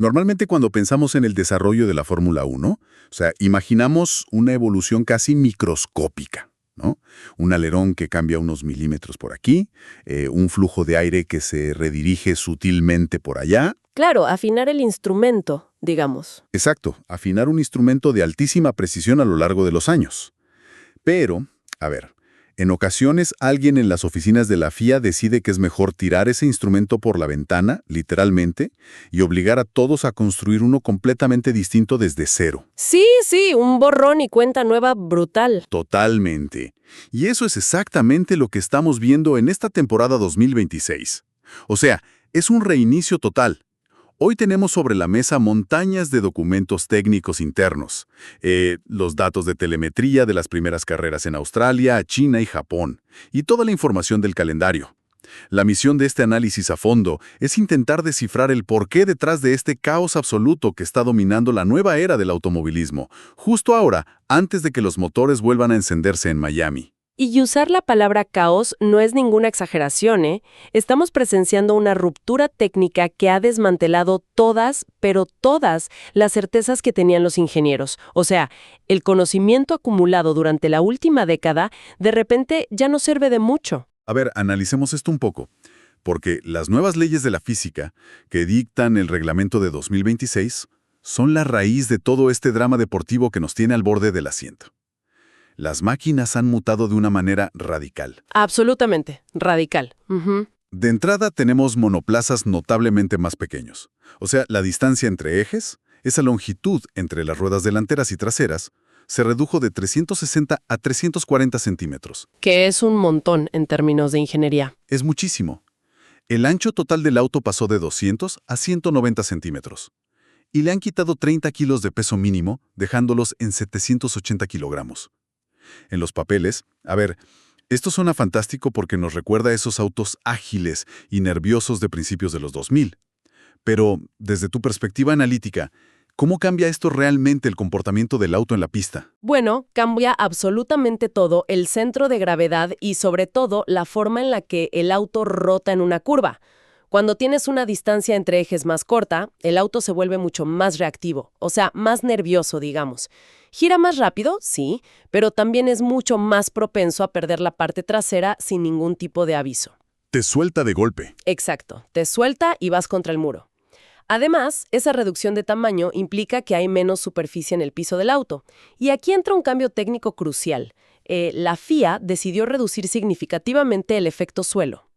Normalmente cuando pensamos en el desarrollo de la Fórmula 1, imaginamos una evolución casi microscópica, ¿no? Un alerón que cambia unos milímetros por aquí, un flujo de aire que se redirige sutilmente por allá. Claro, afinar el instrumento, digamos. Exacto, afinar un instrumento de altísima precisión a lo largo de los años. Pero, a ver, en ocasiones alguien en las oficinas de la FIA decide que es mejor tirar ese instrumento por la ventana, literalmente, y obligar a todos a construir uno completamente distinto desde cero. Sí, un borrón y cuenta nueva brutal. Totalmente. Y eso es exactamente lo que estamos viendo en esta temporada 2026. O sea, es un reinicio total. Hoy tenemos sobre la mesa montañas de documentos técnicos internos, los datos de telemetría de las primeras carreras en Australia, China y Japón, y toda la información del calendario. La misión de este análisis a fondo es intentar descifrar el porqué detrás de este caos absoluto que está dominando la nueva era del automovilismo, justo ahora, antes de que los motores vuelvan a encenderse en Miami. Y usar la palabra caos no es ninguna exageración, ¿eh? Estamos presenciando una ruptura técnica que ha desmantelado todas, pero todas, las certezas que tenían los ingenieros. O sea, el conocimiento acumulado durante la última década, de repente ya no sirve de mucho. A ver, analicemos esto un poco, porque las nuevas leyes de la física que dictan el reglamento de 2026 son la raíz de todo este drama deportivo que nos tiene al borde del asiento. Las máquinas han mutado de una manera radical. Absolutamente, radical. De entrada tenemos monoplazas notablemente más pequeños. O sea, la distancia entre ejes, esa longitud entre las ruedas delanteras y traseras, se redujo de 360 a 340 centímetros. Que es un montón en términos de ingeniería. Es muchísimo. El ancho total del auto pasó de 200 a 190 centímetros. Y le han quitado 30 kilos de peso mínimo, dejándolos en 780 kilogramos. En los papeles, a ver, esto suena fantástico porque nos recuerda a esos autos ágiles y nerviosos de principios de los 2000. Pero, desde tu perspectiva analítica, ¿cómo cambia esto realmente el comportamiento del auto en la pista? Bueno, cambia absolutamente todo, el centro de gravedad y sobre todo la forma en la que el auto rota en una curva. Cuando tienes una distancia entre ejes más corta, el auto se vuelve mucho más reactivo, o sea, más nervioso, digamos. Gira más rápido, sí, pero también es mucho más propenso a perder la parte trasera sin ningún tipo de aviso. Te suelta de golpe. Exacto, te suelta y vas contra el muro. Además, esa reducción de tamaño implica que hay menos superficie en el piso del auto. Y aquí entra un cambio técnico crucial. La FIA decidió reducir significativamente el efecto suelo.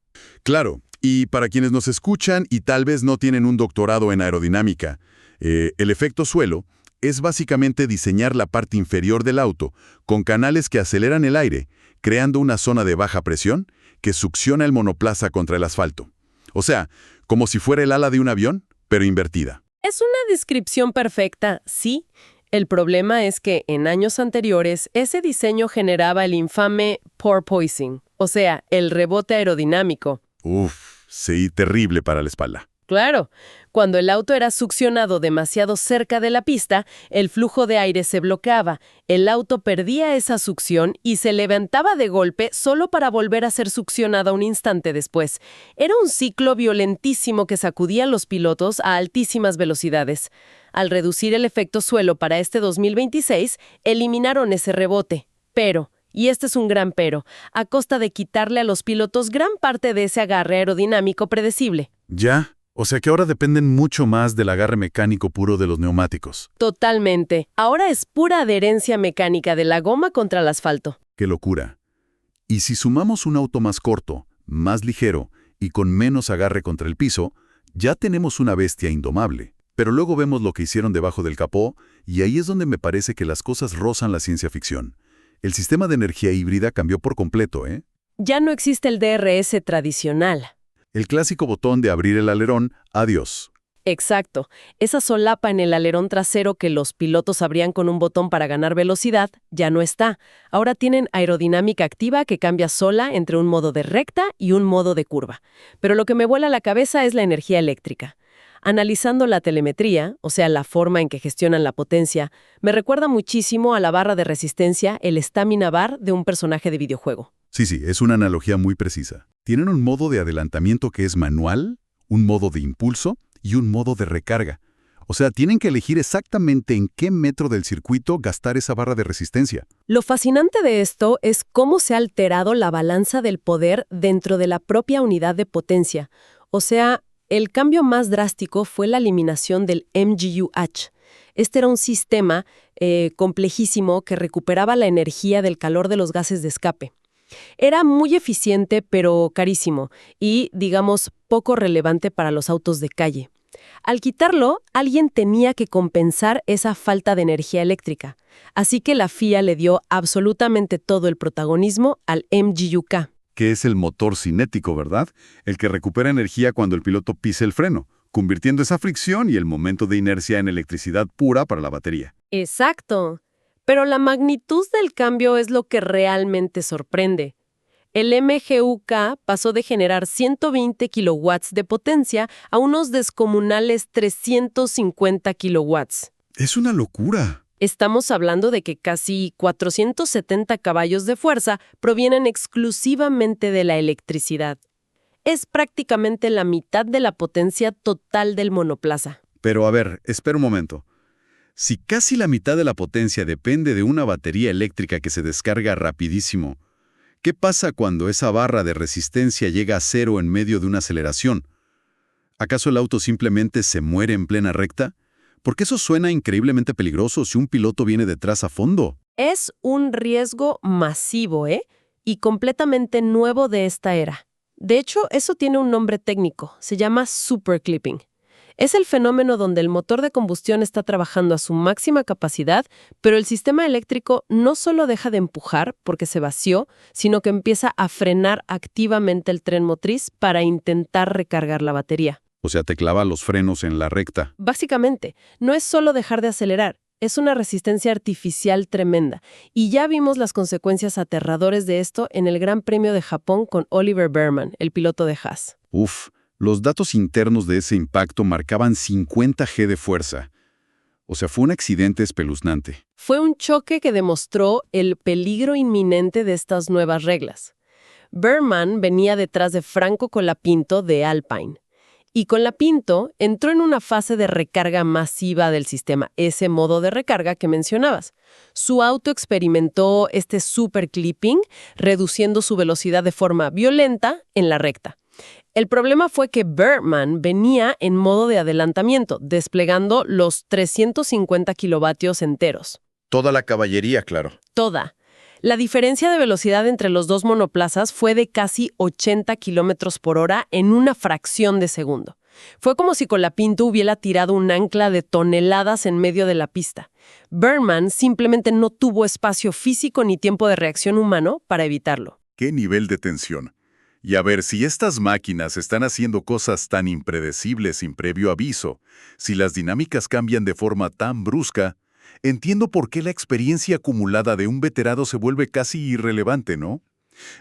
Claro, y para quienes nos escuchan y tal vez no tienen un doctorado en aerodinámica, el efecto suelo es básicamente diseñar la parte inferior del auto con canales que aceleran el aire, creando una zona de baja presión que succiona el monoplaza contra el asfalto. O sea, como si fuera el ala de un avión, pero invertida. Es una descripción perfecta, sí. El problema es que en años anteriores ese diseño generaba el infame porpoising, o sea, el rebote aerodinámico. Sí, terrible para la espalda. Claro, cuando el auto era succionado demasiado cerca de la pista, el flujo de aire se bloqueaba, el auto perdía esa succión y se levantaba de golpe solo para volver a ser succionado un instante después. Era un ciclo violentísimo que sacudía a los pilotos a altísimas velocidades. Al reducir el efecto suelo para este 2026, eliminaron ese rebote. Pero, y este es un gran pero, a costa de quitarle a los pilotos gran parte de ese agarre aerodinámico predecible. Ya. O sea que ahora dependen mucho más del agarre mecánico puro de los neumáticos. Totalmente. Ahora es pura adherencia mecánica de la goma contra el asfalto. ¡Qué locura! Y si sumamos un auto más corto, más ligero y con menos agarre contra el piso, ya tenemos una bestia indomable. Pero luego vemos lo que hicieron debajo del capó y ahí es donde me parece que las cosas rozan la ciencia ficción. El sistema de energía híbrida cambió por completo, ¿eh? Ya no existe el DRS tradicional. El clásico botón de abrir el alerón, adiós. Exacto. Esa solapa en el alerón trasero que los pilotos abrían con un botón para ganar velocidad, ya no está. Ahora tienen aerodinámica activa que cambia sola entre un modo de recta y un modo de curva. Pero lo que me vuela la cabeza es la energía eléctrica. Analizando la telemetría, o sea, la forma en que gestionan la potencia, me recuerda muchísimo a la barra de resistencia, el Stamina Bar de un personaje de videojuego. Sí, es una analogía muy precisa. Tienen un modo de adelantamiento que es manual, un modo de impulso y un modo de recarga. O sea, tienen que elegir exactamente en qué metro del circuito gastar esa barra de resistencia. Lo fascinante de esto es cómo se ha alterado la balanza del poder dentro de la propia unidad de potencia. O sea, el cambio más drástico fue la eliminación del MGU-H. Este era un sistema complejísimo que recuperaba la energía del calor de los gases de escape. Era muy eficiente, pero carísimo y, digamos, poco relevante para los autos de calle. Al quitarlo, alguien tenía que compensar esa falta de energía eléctrica. Así que la FIA le dio absolutamente todo el protagonismo al MGU-K. Que es el motor cinético, ¿verdad? El que recupera energía cuando el piloto pisa el freno, convirtiendo esa fricción y el momento de inercia en electricidad pura para la batería. Exacto. Pero la magnitud del cambio es lo que realmente sorprende. El MGU-K pasó de generar 120 kilowatts de potencia a unos descomunales 350 kilowatts. Es una locura. Estamos hablando de que casi 470 caballos de fuerza provienen exclusivamente de la electricidad. Es prácticamente la mitad de la potencia total del monoplaza. Pero a ver, espera un momento. Si casi la mitad de la potencia depende de una batería eléctrica que se descarga rapidísimo, ¿qué pasa cuando esa barra de resistencia llega a cero en medio de una aceleración? ¿Acaso el auto simplemente se muere en plena recta? Porque eso suena increíblemente peligroso si un piloto viene detrás a fondo. Es un riesgo masivo, y completamente nuevo de esta era. De hecho, eso tiene un nombre técnico. Se llama superclipping. Es el fenómeno donde el motor de combustión está trabajando a su máxima capacidad, pero el sistema eléctrico no solo deja de empujar porque se vació, sino que empieza a frenar activamente el tren motriz para intentar recargar la batería. O sea, te clava los frenos en la recta. Básicamente, no es solo dejar de acelerar, es una resistencia artificial tremenda. Y ya vimos las consecuencias aterradoras de esto en el Gran Premio de Japón con Oliver Bearman, el piloto de Haas. Uf. Los datos internos de ese impacto marcaban 50 G de fuerza. O sea, fue un accidente espeluznante. Fue un choque que demostró el peligro inminente de estas nuevas reglas. Bearman venía detrás de Franco Colapinto de Alpine. Y Colapinto entró en una fase de recarga masiva del sistema, ese modo de recarga que mencionabas. Su auto experimentó este superclipping, reduciendo su velocidad de forma violenta en la recta. El problema fue que Bearman venía en modo de adelantamiento, desplegando los 350 kilovatios enteros. Toda la caballería, claro. Toda. La diferencia de velocidad entre los dos monoplazas fue de casi 80 kilómetros por hora en una fracción de segundo. Fue como si Colapinto hubiera tirado un ancla de toneladas en medio de la pista. Bearman simplemente no tuvo espacio físico ni tiempo de reacción humano para evitarlo. ¿Qué nivel de tensión? Y a ver, si estas máquinas están haciendo cosas tan impredecibles sin previo aviso, si las dinámicas cambian de forma tan brusca, entiendo por qué la experiencia acumulada de un veterano se vuelve casi irrelevante, ¿no?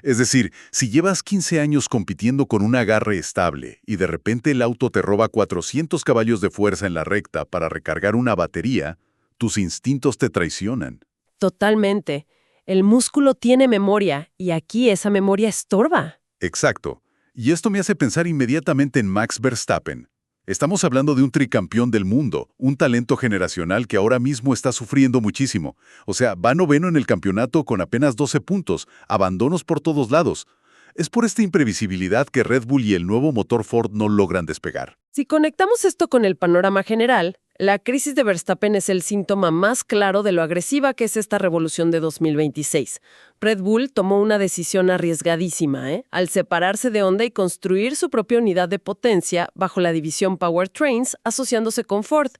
Es decir, si llevas 15 años compitiendo con un agarre estable y de repente el auto te roba 400 caballos de fuerza en la recta para recargar una batería, tus instintos te traicionan. Totalmente. El músculo tiene memoria y aquí esa memoria estorba. Exacto. Y esto me hace pensar inmediatamente en Max Verstappen. Estamos hablando de un tricampeón del mundo, un talento generacional que ahora mismo está sufriendo muchísimo. O sea, va noveno en el campeonato con apenas 12 puntos, abandonos por todos lados. Es por esta imprevisibilidad que Red Bull y el nuevo motor Ford no logran despegar. Si conectamos esto con el panorama general, la crisis de Verstappen es el síntoma más claro de lo agresiva que es esta revolución de 2026. Red Bull tomó una decisión arriesgadísima, al separarse de Honda y construir su propia unidad de potencia bajo la división Powertrains, asociándose con Ford.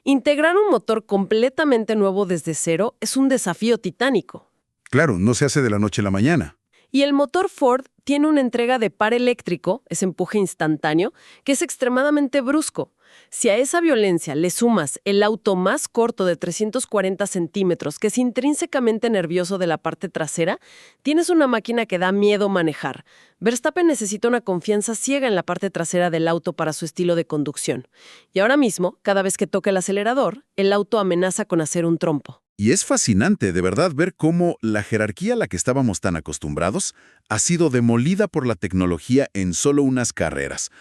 Integrar un motor completamente nuevo desde cero es un desafío titánico. Claro, no se hace de la noche a la mañana. Y el motor Ford tiene una entrega de par eléctrico, ese empuje instantáneo, que es extremadamente brusco. Si a esa violencia le sumas el auto más corto de 340 centímetros, que es intrínsecamente nervioso de la parte trasera, tienes una máquina que da miedo manejar. Verstappen necesita una confianza ciega en la parte trasera del auto para su estilo de conducción. Y ahora mismo, cada vez que toca el acelerador, el auto amenaza con hacer un trompo. Y es fascinante, de verdad, ver cómo la jerarquía a la que estábamos tan acostumbrados ha sido demolida por la tecnología en solo unas carreras.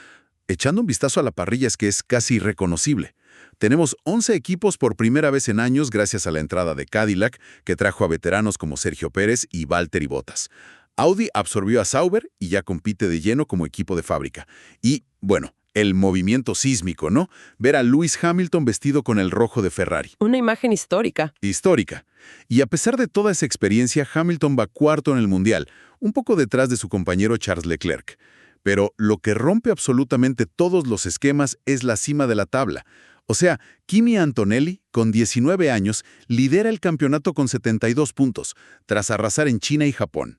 Echando un vistazo a la parrilla es que es casi irreconocible. Tenemos 11 equipos por primera vez en años gracias a la entrada de Cadillac, que trajo a veteranos como Sergio Pérez y Valtteri Bottas. Audi absorbió a Sauber y ya compite de lleno como equipo de fábrica. Y, bueno, el movimiento sísmico, ¿no? Ver a Lewis Hamilton vestido con el rojo de Ferrari. Una imagen histórica. Histórica. Y a pesar de toda esa experiencia, Hamilton va cuarto en el Mundial, un poco detrás de su compañero Charles Leclerc. Pero lo que rompe absolutamente todos los esquemas es la cima de la tabla. O sea, Kimi Antonelli, con 19 años, lidera el campeonato con 72 puntos, tras arrasar en China y Japón.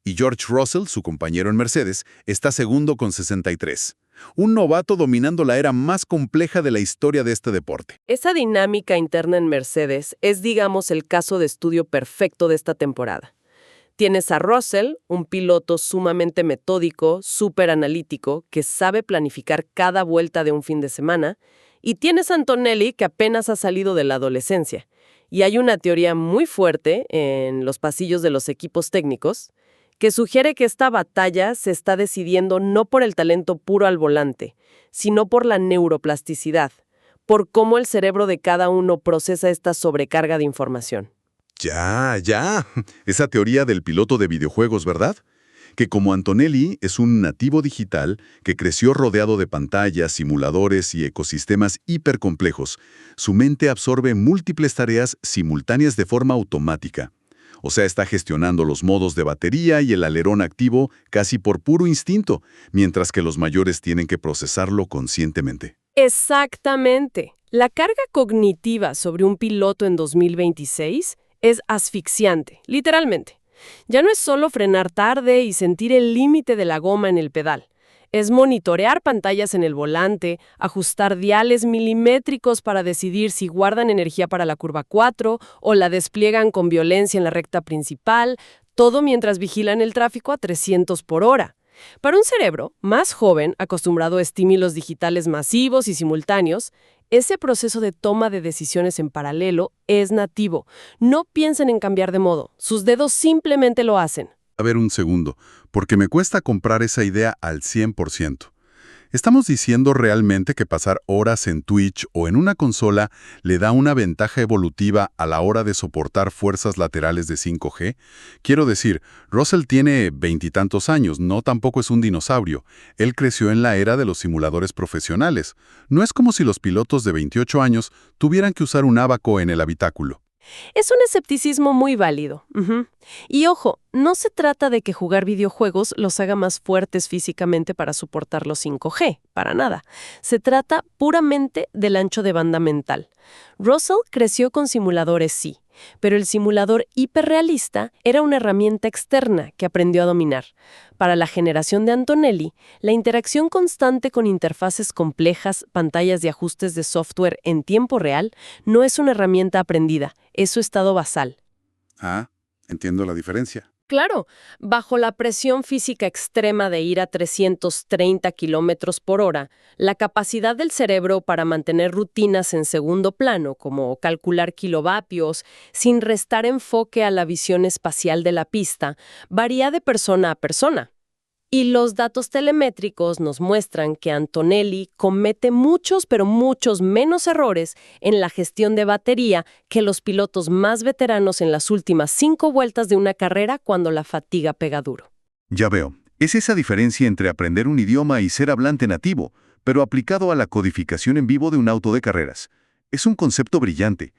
Y George Russell, su compañero en Mercedes, está segundo con 63. Un novato dominando la era más compleja de la historia de este deporte. Esa dinámica interna en Mercedes es, digamos, el caso de estudio perfecto de esta temporada. Tienes a Russell, un piloto sumamente metódico, súper analítico, que sabe planificar cada vuelta de un fin de semana, y tienes a Antonelli, que apenas ha salido de la adolescencia. Y hay una teoría muy fuerte en los pasillos de los equipos técnicos que sugiere que esta batalla se está decidiendo no por el talento puro al volante, sino por la neuroplasticidad, por cómo el cerebro de cada uno procesa esta sobrecarga de información. Ya. Esa teoría del piloto de videojuegos, ¿verdad? Que como Antonelli es un nativo digital que creció rodeado de pantallas, simuladores y ecosistemas hipercomplejos, su mente absorbe múltiples tareas simultáneas de forma automática. O sea, está gestionando los modos de batería y el alerón activo casi por puro instinto, mientras que los mayores tienen que procesarlo conscientemente. Exactamente. La carga cognitiva sobre un piloto en 2026 es asfixiante, literalmente. Ya no es solo frenar tarde y sentir el límite de la goma en el pedal. Es monitorear pantallas en el volante, ajustar diales milimétricos para decidir si guardan energía para la curva 4 o la despliegan con violencia en la recta principal, todo mientras vigilan el tráfico a 300 por hora. Para un cerebro más joven, acostumbrado a estímulos digitales masivos y simultáneos, ese proceso de toma de decisiones en paralelo es nativo. No piensen en cambiar de modo, sus dedos simplemente lo hacen. A ver un segundo, porque me cuesta comprar esa idea al 100%. ¿Estamos diciendo realmente que pasar horas en Twitch o en una consola le da una ventaja evolutiva a la hora de soportar fuerzas laterales de 5G? Quiero decir, Russell tiene 20 y tantos años, no tampoco es un dinosaurio. Él creció en la era de los simuladores profesionales. No es como si los pilotos de 28 años tuvieran que usar un ábaco en el habitáculo. Es un escepticismo muy válido. Y ojo, no se trata de que jugar videojuegos los haga más fuertes físicamente para soportar los 5G, para nada. Se trata puramente del ancho de banda mental. Russell creció con simuladores, sí, pero el simulador hiperrealista era una herramienta externa que aprendió a dominar. Para la generación de Antonelli, la interacción constante con interfaces complejas, pantallas de ajustes de software en tiempo real, no es una herramienta aprendida, es su estado basal. Ah, entiendo la diferencia. Claro, bajo la presión física extrema de ir a 330 kilómetros por hora, la capacidad del cerebro para mantener rutinas en segundo plano, como calcular kilovatios, sin restar enfoque a la visión espacial de la pista, varía de persona a persona. Y los datos telemétricos nos muestran que Antonelli comete muchos, pero muchos menos errores en la gestión de batería que los pilotos más veteranos en las últimas 5 vueltas de una carrera cuando la fatiga pega duro. Ya veo. Es esa diferencia entre aprender un idioma y ser hablante nativo, pero aplicado a la codificación en vivo de un auto de carreras. Es un concepto brillante.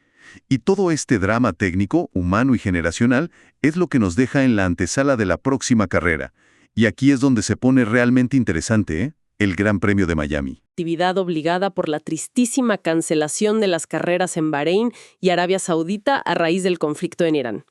Y todo este drama técnico, humano y generacional es lo que nos deja en la antesala de la próxima carrera. Y aquí es donde se pone realmente interesante, ¿eh? El Gran Premio de Miami. Actividad obligada por la tristísima cancelación de las carreras en Bahrein y Arabia Saudita a raíz del conflicto en Irán.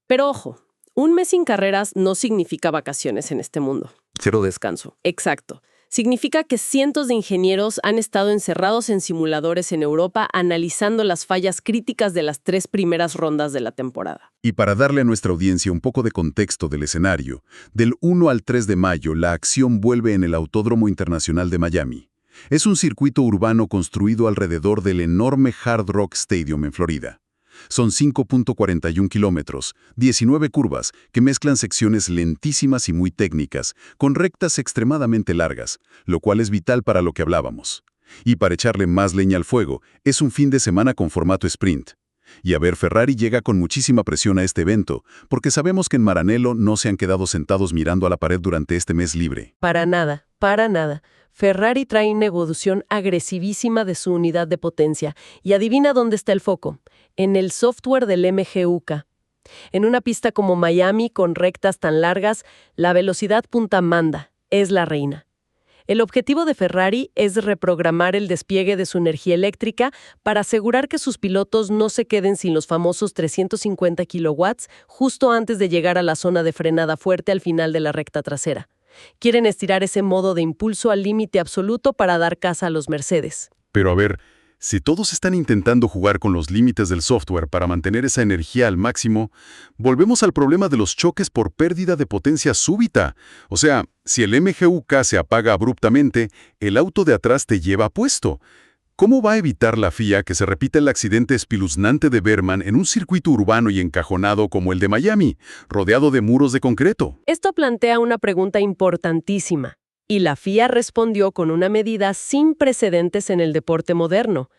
Pero ojo, un mes sin carreras no significa vacaciones en este mundo. Cero descanso. Exacto. Significa que cientos de ingenieros han estado encerrados en simuladores en Europa analizando las fallas críticas de las 3 primeras rondas de la temporada. Y para darle a nuestra audiencia un poco de contexto del escenario, del 1 al 3 de mayo la acción vuelve en el Autódromo Internacional de Miami. Es un circuito urbano construido alrededor del enorme Hard Rock Stadium en Florida. Son 5.41 kilómetros, 19 curvas que mezclan secciones lentísimas y muy técnicas, con rectas extremadamente largas, lo cual es vital para lo que hablábamos. Y para echarle más leña al fuego, es un fin de semana con formato sprint. Y a ver, Ferrari llega con muchísima presión a este evento, porque sabemos que en Maranello no se han quedado sentados mirando a la pared durante este mes libre. Para nada, para nada. Ferrari trae una evolución agresivísima de su unidad de potencia. Y adivina dónde está el foco. En el software del MGUK. En una pista como Miami, con rectas tan largas, la velocidad punta manda, es la reina. El objetivo de Ferrari es reprogramar el despliegue de su energía eléctrica para asegurar que sus pilotos no se queden sin los famosos 350 kilowatts justo antes de llegar a la zona de frenada fuerte al final de la recta trasera. Quieren estirar ese modo de impulso al límite absoluto para dar caza a los Mercedes. Pero a ver, si todos están intentando jugar con los límites del software para mantener esa energía al máximo, volvemos al problema de los choques por pérdida de potencia súbita. O sea, si el MGUK se apaga abruptamente, el auto de atrás te lleva puesto. ¿Cómo va a evitar la FIA que se repita el accidente espeluznante de Berman en un circuito urbano y encajonado como el de Miami, rodeado de muros de concreto? Esto plantea una pregunta importantísima. Y la FIA respondió con una medida sin precedentes en el deporte moderno.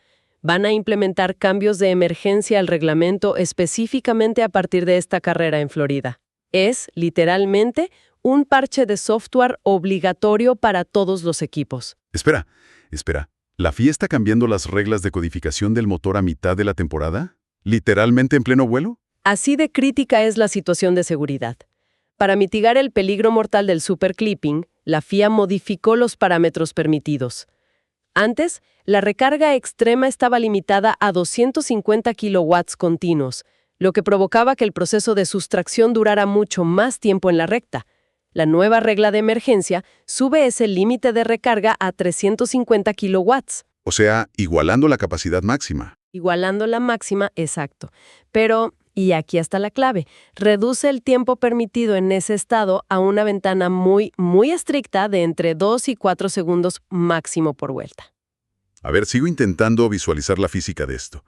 Van a implementar cambios de emergencia al reglamento específicamente a partir de esta carrera en Florida. Es, literalmente, un parche de software obligatorio para todos los equipos. Espera. ¿La FIA está cambiando las reglas de codificación del motor a mitad de la temporada? ¿Literalmente en pleno vuelo? Así de crítica es la situación de seguridad. Para mitigar el peligro mortal del superclipping, la FIA modificó los parámetros permitidos. Antes, la recarga extrema estaba limitada a 250 kilowatts continuos, lo que provocaba que el proceso de sustracción durara mucho más tiempo en la recta. La nueva regla de emergencia sube ese límite de recarga a 350 kilowatts. O sea, igualando la capacidad máxima. Igualando la máxima, exacto. Pero, y aquí está la clave, reduce el tiempo permitido en ese estado a una ventana muy estricta de entre 2 y 4 segundos máximo por vuelta. A ver, sigo intentando visualizar la física de esto.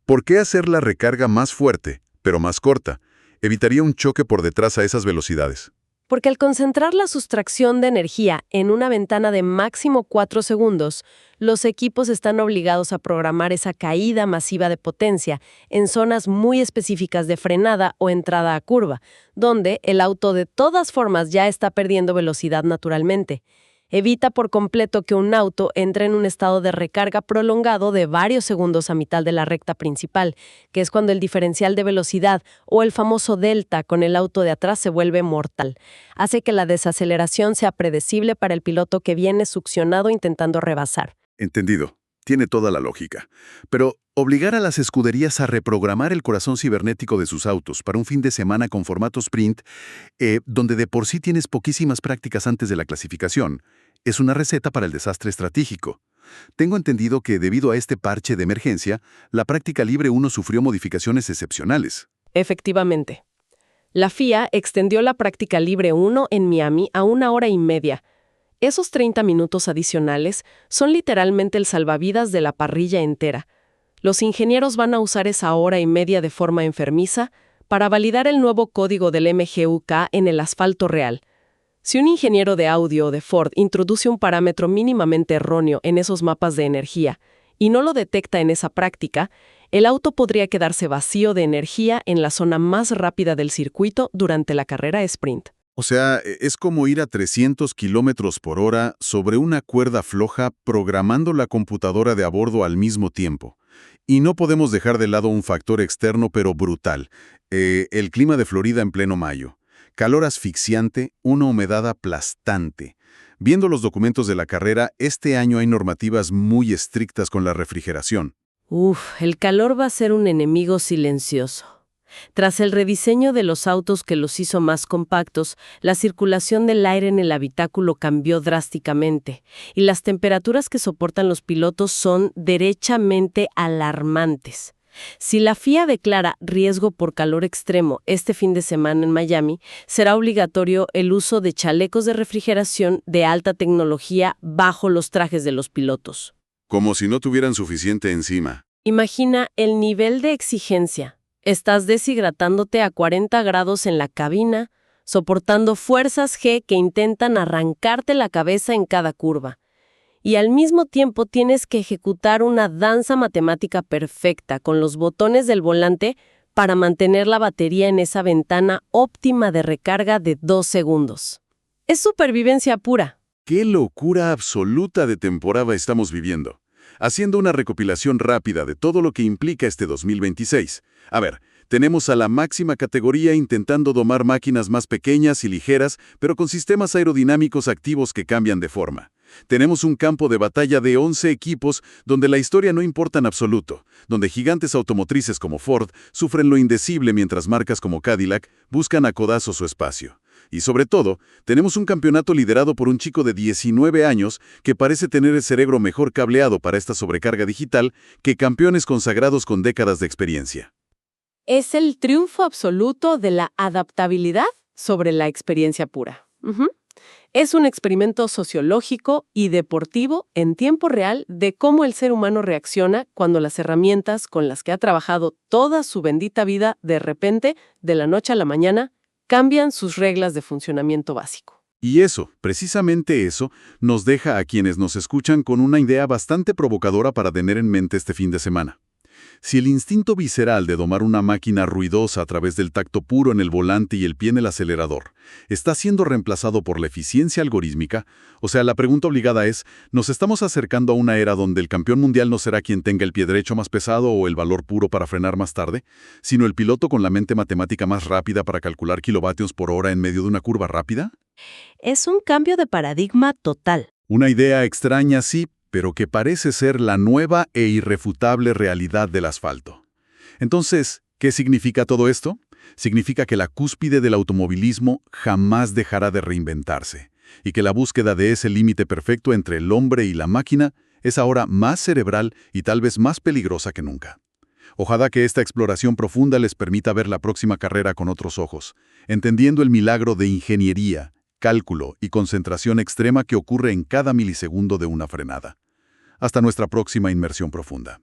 ¿Por qué hacer la recarga más fuerte, pero más corta? Evitaría un choque por detrás a esas velocidades. Porque al concentrar la sustracción de energía en una ventana de máximo 4 segundos, los equipos están obligados a programar esa caída masiva de potencia en zonas muy específicas de frenada o entrada a curva, donde el auto de todas formas ya está perdiendo velocidad naturalmente. Evita por completo que un auto entre en un estado de recarga prolongado de varios segundos a mitad de la recta principal, que es cuando el diferencial de velocidad o el famoso delta con el auto de atrás se vuelve mortal. Hace que la desaceleración sea predecible para el piloto que viene succionado intentando rebasar. Entendido. Tiene toda la lógica. Pero obligar a las escuderías a reprogramar el corazón cibernético de sus autos para un fin de semana con formato sprint, donde de por sí tienes poquísimas prácticas antes de la clasificación, es una receta para el desastre estratégico. Tengo entendido que debido a este parche de emergencia, la práctica libre 1 sufrió modificaciones excepcionales. Efectivamente. La FIA extendió la práctica libre 1 en Miami a 1 hora y media. Esos 30 minutos adicionales son literalmente el salvavidas de la parrilla entera. Los ingenieros van a usar esa hora y media de forma enfermiza para validar el nuevo código del MGUK en el asfalto real. Si un ingeniero de audio o de Ford introduce un parámetro mínimamente erróneo en esos mapas de energía y no lo detecta en esa práctica, el auto podría quedarse vacío de energía en la zona más rápida del circuito durante la carrera sprint. O sea, es como ir a 300 kilómetros por hora sobre una cuerda floja programando la computadora de a bordo al mismo tiempo. Y no podemos dejar de lado un factor externo pero brutal, el clima de Florida en pleno mayo. Calor asfixiante, una humedad aplastante. Viendo los documentos de la carrera, este año hay normativas muy estrictas con la refrigeración. El calor va a ser un enemigo silencioso. Tras el rediseño de los autos que los hizo más compactos, la circulación del aire en el habitáculo cambió drásticamente, y las temperaturas que soportan los pilotos son derechamente alarmantes. Si la FIA declara riesgo por calor extremo este fin de semana en Miami, será obligatorio el uso de chalecos de refrigeración de alta tecnología bajo los trajes de los pilotos. Como si no tuvieran suficiente encima. Imagina el nivel de exigencia. Estás deshidratándote a 40 grados en la cabina, soportando fuerzas G que intentan arrancarte la cabeza en cada curva. y al mismo tiempo tienes que ejecutar una danza matemática perfecta con los botones del volante para mantener la batería en esa ventana óptima de recarga de 2 segundos. Es supervivencia pura. ¡Qué locura absoluta de temporada estamos viviendo! Haciendo una recopilación rápida de todo lo que implica este 2026. A ver, tenemos a la máxima categoría intentando domar máquinas más pequeñas y ligeras, pero con sistemas aerodinámicos activos que cambian de forma. Tenemos un campo de batalla de 11 equipos donde la historia no importa en absoluto, donde gigantes automotrices como Ford sufren lo indecible mientras marcas como Cadillac buscan a codazos su espacio. Y sobre todo, tenemos un campeonato liderado por un chico de 19 años que parece tener el cerebro mejor cableado para esta sobrecarga digital que campeones consagrados con décadas de experiencia. Es el triunfo absoluto de la adaptabilidad sobre la experiencia pura. Es un experimento sociológico y deportivo en tiempo real de cómo el ser humano reacciona cuando las herramientas con las que ha trabajado toda su bendita vida de repente, de la noche a la mañana, cambian sus reglas de funcionamiento básico. Y eso, precisamente eso, nos deja a quienes nos escuchan con una idea bastante provocadora para tener en mente este fin de semana. Si el instinto visceral de domar una máquina ruidosa a través del tacto puro en el volante y el pie en el acelerador está siendo reemplazado por la eficiencia algorítmica, o sea, la pregunta obligada es, ¿nos estamos acercando a una era donde el campeón mundial no será quien tenga el pie derecho más pesado o el valor puro para frenar más tarde, sino el piloto con la mente matemática más rápida para calcular kilovatios por hora en medio de una curva rápida? Es un cambio de paradigma total. Una idea extraña, sí, pero que parece ser la nueva e irrefutable realidad del asfalto. Entonces, ¿qué significa todo esto? Significa que la cúspide del automovilismo jamás dejará de reinventarse, y que la búsqueda de ese límite perfecto entre el hombre y la máquina es ahora más cerebral y tal vez más peligrosa que nunca. Ojalá que esta exploración profunda les permita ver la próxima carrera con otros ojos, entendiendo el milagro de ingeniería, cálculo y concentración extrema que ocurre en cada milisegundo de una frenada. Hasta nuestra próxima inmersión profunda.